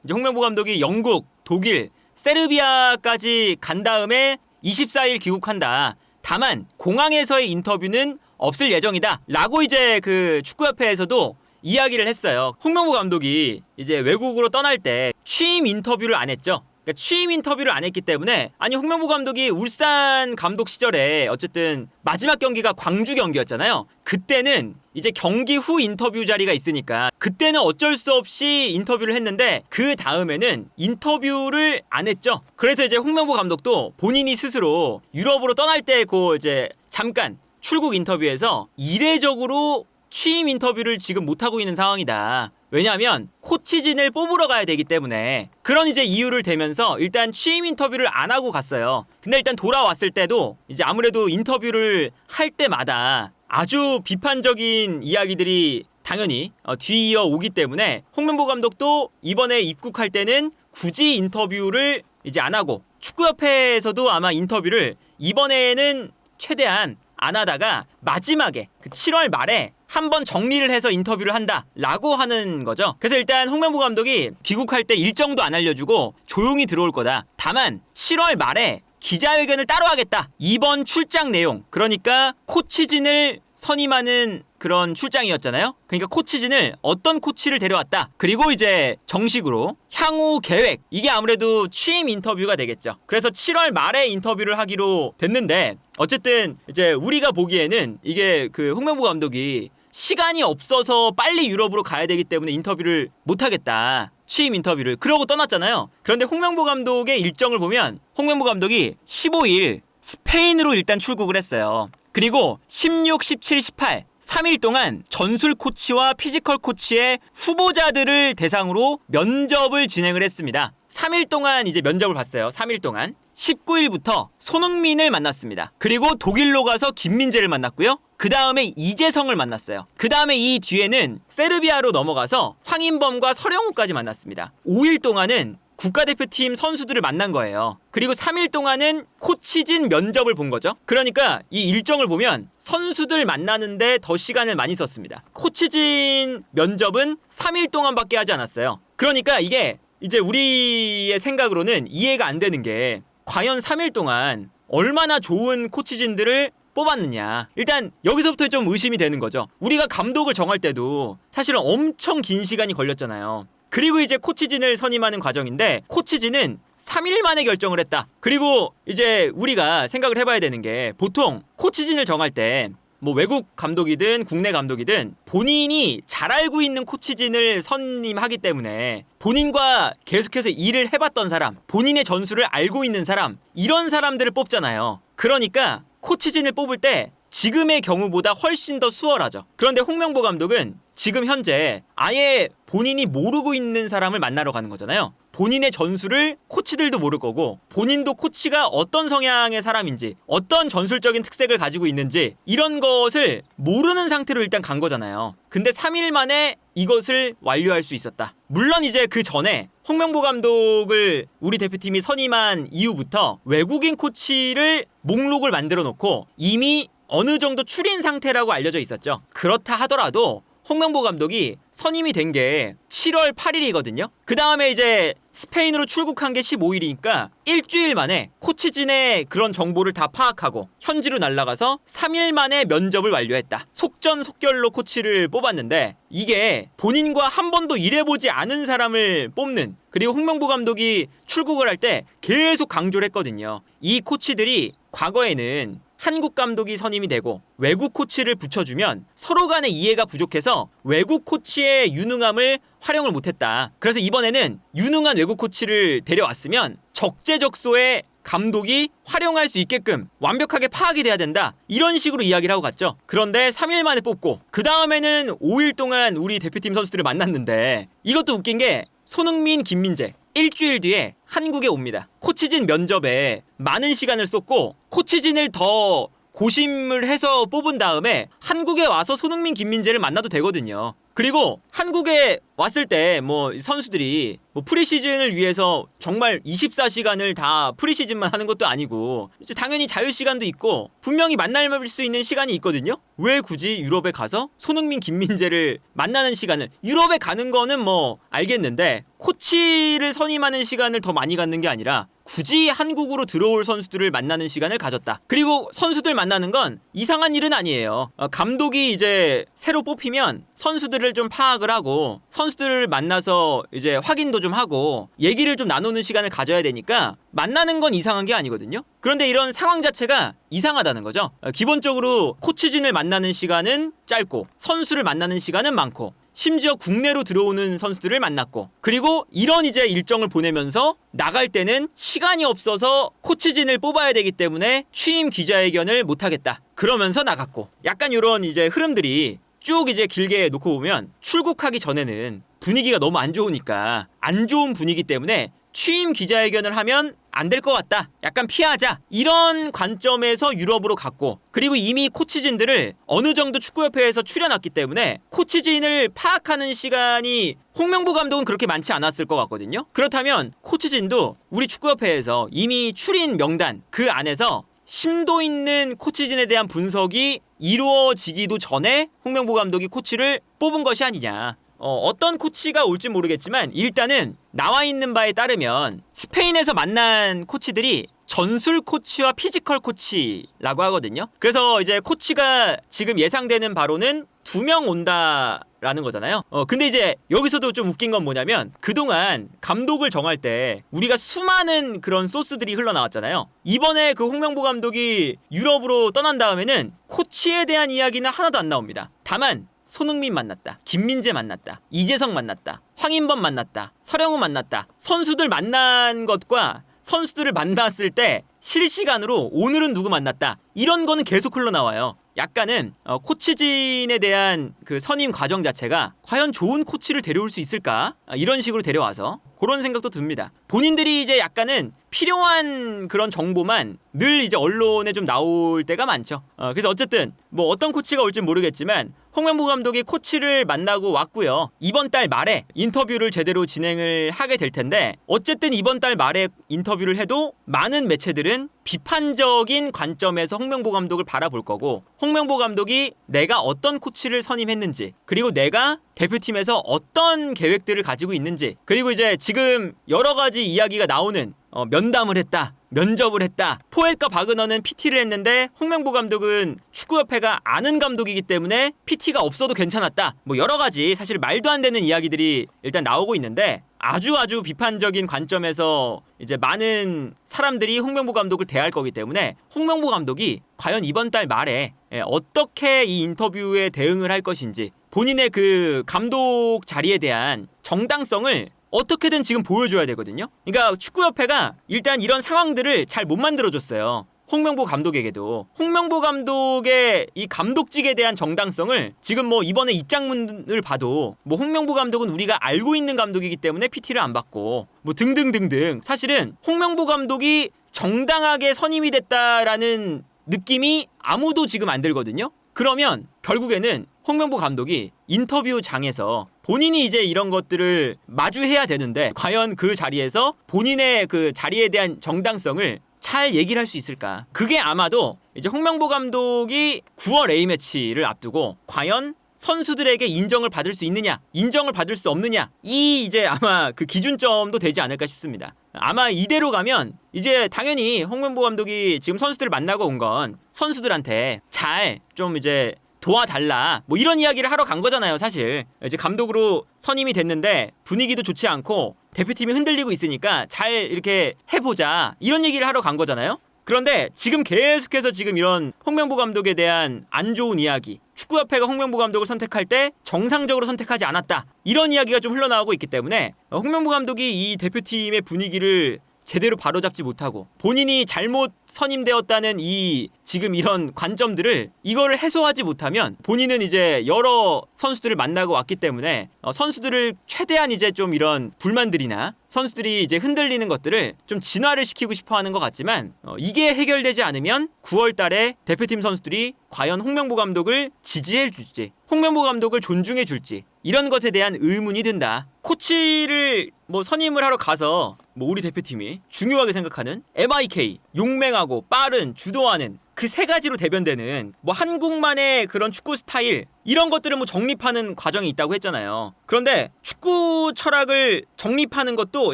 이제 홍명보 감독이 영국, 독일, 세르비아까지 간 다음에 24일 귀국한다. 다만 공항에서의 인터뷰는 없을 예정이다. 라고 이제 그 축구협회에서도 이야기를 했어요. 홍명보 감독이 이제 외국으로 떠날 때 취임 인터뷰를 안 했죠. 그러니까 취임 인터뷰를 안 했기 때문에, 아니 홍명보 감독이 울산 감독 시절에 어쨌든 마지막 경기가 광주 경기였잖아요. 그때는 이제 경기 후 인터뷰 자리가 있으니까 그때는 어쩔 수 없이 인터뷰를 했는데 그 다음에는 인터뷰를 안 했죠. 그래서 이제 홍명보 감독도 본인이 스스로 유럽으로 떠날 때 그 이제 잠깐 출국 인터뷰에서 이례적으로 취임 인터뷰를 지금 못하고 있는 상황이다. 왜냐하면 코치진을 뽑으러 가야 되기 때문에, 그런 이제 이유를 대면서 일단 취임 인터뷰를 안 하고 갔어요. 근데 일단 돌아왔을 때도 이제 아무래도 인터뷰를 할 때마다 아주 비판적인 이야기들이 당연히 뒤이어 오기 때문에 홍명보 감독도 이번에 입국할 때는 굳이 인터뷰를 이제 안 하고, 축구협회에서도 아마 인터뷰를 이번에는 최대한 안 하다가 마지막에 그 7월 말에 한번 정리를 해서 인터뷰를 한다라고 하는 거죠. 그래서 일단 홍명보 감독이 귀국할 때 일정도 안 알려주고 조용히 들어올 거다. 다만 7월 말에 기자회견을 따로 하겠다. 이번 출장 내용, 그러니까 코치진을 선임하는 그런 출장이었잖아요. 그러니까 코치진을 어떤 코치를 데려왔다. 그리고 이제 정식으로 향후 계획, 이게 아무래도 취임 인터뷰가 되겠죠. 그래서 7월 말에 인터뷰를 하기로 됐는데, 어쨌든 이제 우리가 보기에는 이게 그 홍명보 감독이 시간이 없어서 빨리 유럽으로 가야 되기 때문에 인터뷰를 못하겠다. 취임 인터뷰를. 그러고 떠났잖아요. 그런데 홍명보 감독의 일정을 보면 홍명보 감독이 15일 스페인으로 일단 출국을 했어요. 그리고 16, 17, 18 3일 동안 전술 코치와 피지컬 코치의 후보자들을 대상으로 면접을 진행을 했습니다. 3일 동안 이제 면접을 봤어요. 3일 동안. 19일부터 손흥민을 만났습니다. 그리고 독일로 가서 김민재를 만났고요. 그 다음에 이재성을 만났어요. 그 다음에 이 뒤에는 세르비아로 넘어가서 황인범과 서령우까지 만났습니다. 5일 동안은 국가대표팀 선수들을 만난 거예요. 그리고 3일 동안은 코치진 면접을 본 거죠. 그러니까 이 일정을 보면 선수들 만나는데 더 시간을 많이 썼습니다. 코치진 면접은 3일 동안밖에 하지 않았어요. 그러니까 이게 이제 우리의 생각으로는 이해가 안 되는 게, 과연 3일 동안 얼마나 좋은 코치진들을 뽑았느냐. 일단 여기서부터 좀 의심이 되는 거죠. 우리가 감독을 정할 때도 사실은 엄청 긴 시간이 걸렸잖아요. 그리고 이제 코치진을 선임하는 과정인데, 코치진은 3일 만에 결정을 했다. 그리고 이제 우리가 생각을 해봐야 되는 게, 보통 코치진을 정할 때 뭐 외국 감독이든 국내 감독이든 본인이 잘 알고 있는 코치진을 선임하기 때문에 본인과 계속해서 일을 해봤던 사람, 본인의 전술을 알고 있는 사람, 이런 사람들을 뽑잖아요. 그러니까 코치진을 뽑을 때 지금의 경우보다 훨씬 더 수월하죠. 그런데 홍명보 감독은 지금 현재 아예 본인이 모르고 있는 사람을 만나러 가는 거잖아요. 본인의 전술을 코치들도 모를 거고, 본인도 코치가 어떤 성향의 사람인지, 어떤 전술적인 특색을 가지고 있는지, 이런 것을 모르는 상태로 일단 간 거잖아요. 근데 3일 만에 이것을 완료할 수 있었다. 물론 이제 그 전에 홍명보 감독을 우리 대표팀이 선임한 이후부터 외국인 코치를 목록을 만들어 놓고 이미 어느 정도 추린 상태라고 알려져 있었죠. 그렇다 하더라도 홍명보 감독이 선임이 된 게 7월 8일이거든요. 그 다음에 이제 스페인으로 출국한 게 15일이니까 일주일 만에 코치진의 그런 정보를 다 파악하고 현지로 날아가서 3일 만에 면접을 완료했다. 속전속결로 코치를 뽑았는데, 이게 본인과 한 번도 일해보지 않은 사람을 뽑는, 그리고 홍명보 감독이 출국을 할 때 계속 강조를 했거든요. 이 코치들이 과거에는 한국 감독이 선임이 되고 외국 코치를 붙여주면 서로 간의 이해가 부족해서 외국 코치의 유능함을 활용을 못했다. 그래서 이번에는 유능한 외국 코치를 데려왔으면 적재적소에 감독이 활용할 수 있게끔 완벽하게 파악이 돼야 된다. 이런 식으로 이야기를 하고 갔죠. 그런데 3일 만에 뽑고 그 다음에는 5일 동안 우리 대표팀 선수들을 만났는데, 이것도 웃긴 게 손흥민, 김민재 일주일 뒤에 한국에 옵니다. 코치진 면접에 많은 시간을 썼고 코치진을 더 고심을 해서 뽑은 다음에 한국에 와서 손흥민, 김민재를 만나도 되거든요. 그리고 한국에 왔을 때 뭐 선수들이 뭐 프리시즌을 위해서 정말 24시간을 다 프리시즌만 하는 것도 아니고 이제 당연히 자유 시간도 있고 분명히 만날 수 있는 시간이 있거든요. 왜 굳이 유럽에 가서 손흥민, 김민재를 만나는 시간을, 유럽에 가는 거는 뭐 알겠는데 코치를 선임하는 시간을 더 많이 갖는 게 아니라 굳이 한국으로 들어올 선수들을 만나는 시간을 가졌다. 그리고 선수들 만나는 건 이상한 일은 아니에요. 감독이 이제 새로 뽑히면 선수들을 좀 파악을 하고 선수들을 만나서 이제 확인도 좀 하고 얘기를 좀 나누는 시간을 가져야 되니까 만나는 건 이상한 게 아니거든요. 그런데 이런 상황 자체가 이상하다는 거죠. 기본적으로 코치진을 만나는 시간은 짧고 선수를 만나는 시간은 많고 심지어 국내로 들어오는 선수들을 만났고, 그리고 이런 이제 일정을 보내면서 나갈 때는 시간이 없어서 코치진을 뽑아야 되기 때문에 취임 기자회견을 못하겠다 그러면서 나갔고, 약간 이런 이제 흐름들이 쭉 이제 길게 놓고 보면 출국하기 전에는 분위기가 너무 안 좋으니까 안 좋은 분위기 때문에 취임 기자회견을 하면 안 될 것 같다, 약간 피하자, 이런 관점에서 유럽으로 갔고, 그리고 이미 코치진들을 어느 정도 축구협회에서 추려놨기 때문에 코치진을 파악하는 시간이 홍명보 감독은 그렇게 많지 않았을 것 같거든요. 그렇다면 코치진도 우리 축구협회에서 이미 추린 명단 그 안에서 심도 있는 코치진에 대한 분석이 이루어지기도 전에 홍명보 감독이 코치를 뽑은 것이 아니냐. 어떤 코치가 올지 모르겠지만 일단은 나와 있는 바에 따르면 스페인에서 만난 코치들이 전술 코치와 피지컬 코치라고 하거든요. 그래서 이제 코치가 지금 예상되는 바로는 2명 온다라는 거잖아요. 근데 이제 여기서도 좀 웃긴 건 뭐냐면 그동안 감독을 정할 때 우리가 수많은 그런 소스들이 흘러나왔잖아요. 이번에 그 홍명보 감독이 유럽으로 떠난 다음에는 코치에 대한 이야기는 하나도 안 나옵니다. 다만 손흥민 만났다, 김민재 만났다, 이재성 만났다, 황인범 만났다, 서령우 만났다, 선수들 만난 것과 선수들을 만났을 때 실시간으로 오늘은 누구 만났다, 이런 거는 계속 흘러나와요. 약간은 코치진에 대한 그 선임 과정 자체가 과연 좋은 코치를 데려올 수 있을까, 이런 식으로 데려와서 그런 생각도 듭니다. 본인들이 이제 약간은 필요한 그런 정보만 늘 이제 언론에 좀 나올 때가 많죠. 그래서 어쨌든 뭐 어떤 코치가 올지 모르겠지만 홍명보 감독이 코치를 만나고 왔고요. 이번 달 말에 인터뷰를 제대로 진행을 하게 될 텐데, 어쨌든 이번 달 말에 인터뷰를 해도 많은 매체들은 비판적인 관점에서 홍명보 감독을 바라볼 거고, 홍명보 감독이 내가 어떤 코치를 선임했는지, 그리고 내가 대표팀에서 어떤 계획들을 가지고 있는지, 그리고 이제 지금 여러 가지 이야기가 나오는 면담을 했다, 면접을 했다, 포엘과 바그너는 PT를 했는데 홍명보 감독은 축구협회가 아는 감독이기 때문에 PT가 없어도 괜찮았다, 뭐 여러 가지 사실 말도 안 되는 이야기들이 일단 나오고 있는데, 아주 비판적인 관점에서 이제 많은 사람들이 홍명보 감독을 대할 거기 때문에 홍명보 감독이 과연 이번 달 말에 어떻게 이 인터뷰에 대응을 할 것인지, 본인의 그 감독 자리에 대한 정당성을 어떻게든 지금 보여줘야 되거든요. 그러니까 축구협회가 일단 이런 상황들을 잘 못 만들어줬어요. 홍명보 감독에게도. 홍명보 감독의 이 감독직에 대한 정당성을 지금 뭐 이번에 입장문을 봐도 뭐 홍명보 감독은 우리가 알고 있는 감독이기 때문에 PT를 안 받고 뭐 등등등등, 사실은 홍명보 감독이 정당하게 선임이 됐다라는 느낌이 아무도 지금 안 들거든요. 그러면 결국에는 홍명보 감독이 인터뷰장에서 본인이 이제 이런 것들을 마주해야 되는데 과연 그 자리에서 본인의 그 자리에 대한 정당성을 잘 얘기를 할 수 있을까? 그게 아마도 이제 홍명보 감독이 9월 A매치를 앞두고 과연 선수들에게 인정을 받을 수 있느냐, 인정을 받을 수 없느냐, 이 이제 아마 그 기준점도 되지 않을까 싶습니다. 아마 이대로 가면 이제 당연히 홍명보 감독이 지금 선수들을 만나고 온 건 선수들한테 잘 좀 이제 도와달라, 뭐 이런 이야기를 하러 간 거잖아요. 사실 이제 감독으로 선임이 됐는데 분위기도 좋지 않고 대표팀이 흔들리고 있으니까 잘 이렇게 해보자, 이런 얘기를 하러 간 거잖아요. 그런데 지금 계속해서 지금 이런 홍명보 감독에 대한 안 좋은 이야기, 축구협회가 홍명보 감독을 선택할 때 정상적으로 선택하지 않았다, 이런 이야기가 좀 흘러나오고 있기 때문에 홍명보 감독이 이 대표팀의 분위기를 제대로 바로잡지 못하고 본인이 잘못 선임되었다는 이 지금 이런 관점들을 이거를 해소하지 못하면 본인은 이제 여러 선수들을 만나고 왔기 때문에 선수들을 최대한 이제 좀 이런 불만들이나 선수들이 이제 흔들리는 것들을 좀 진화를 시키고 싶어 하는 것 같지만 이게 해결되지 않으면 9월 달에 대표팀 선수들이 과연 홍명보 감독을 지지해 줄지 홍명보 감독을 존중해 줄지 이런 것에 대한 의문이 든다. 코치를 뭐 선임을 하러 가서 뭐 우리 대표팀이 중요하게 생각하는 MIK, 용맹하고 빠른, 주도하는 그 세 가지로 대변되는 뭐 한국만의 그런 축구 스타일 이런 것들을 뭐 정립하는 과정이 있다고 했잖아요. 그런데 축구 철학을 정립하는 것도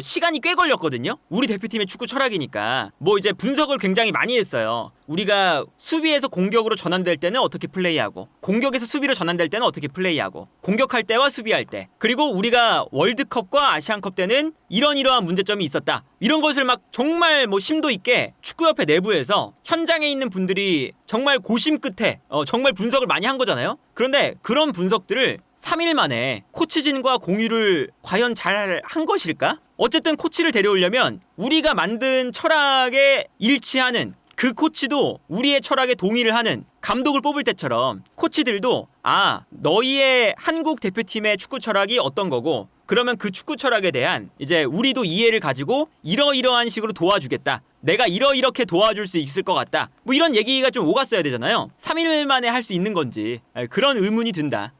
시간이 꽤 걸렸거든요. 우리 대표팀의 축구 철학이니까 뭐 이제 분석을 굉장히 많이 했어요. 우리가 수비에서 공격으로 전환될 때는 어떻게 플레이하고 공격에서 수비로 전환될 때는 어떻게 플레이하고 공격할 때와 수비할 때 그리고 우리가 월드컵과 아시안컵 때는 이러한 문제점이 있었다. 이런 것을 막 정말 뭐 심도 있게 축구협회 내부에서 현장에 있는 분들이 정말 고심 끝에 정말 분석을 많이 한 거잖아요. 그런데 그런 분석들을 3일 만에 코치진과 공유를 과연 잘 한 것일까? 어쨌든 코치를 데려오려면 우리가 만든 철학에 일치하는 그 코치도 우리의 철학에 동의를 하는 감독을 뽑을 때처럼 코치들도 너희의 한국 대표팀의 축구 철학이 어떤 거고 그러면 그 축구 철학에 대한 이제 우리도 이해를 가지고 이러이러한 식으로 도와주겠다. 내가 이렇게 도와줄 수 있을 것 같다. 뭐 이런 얘기가 좀 오갔어야 되잖아요. 3일 만에 할 수 있는 건지 그런 의문이 든다.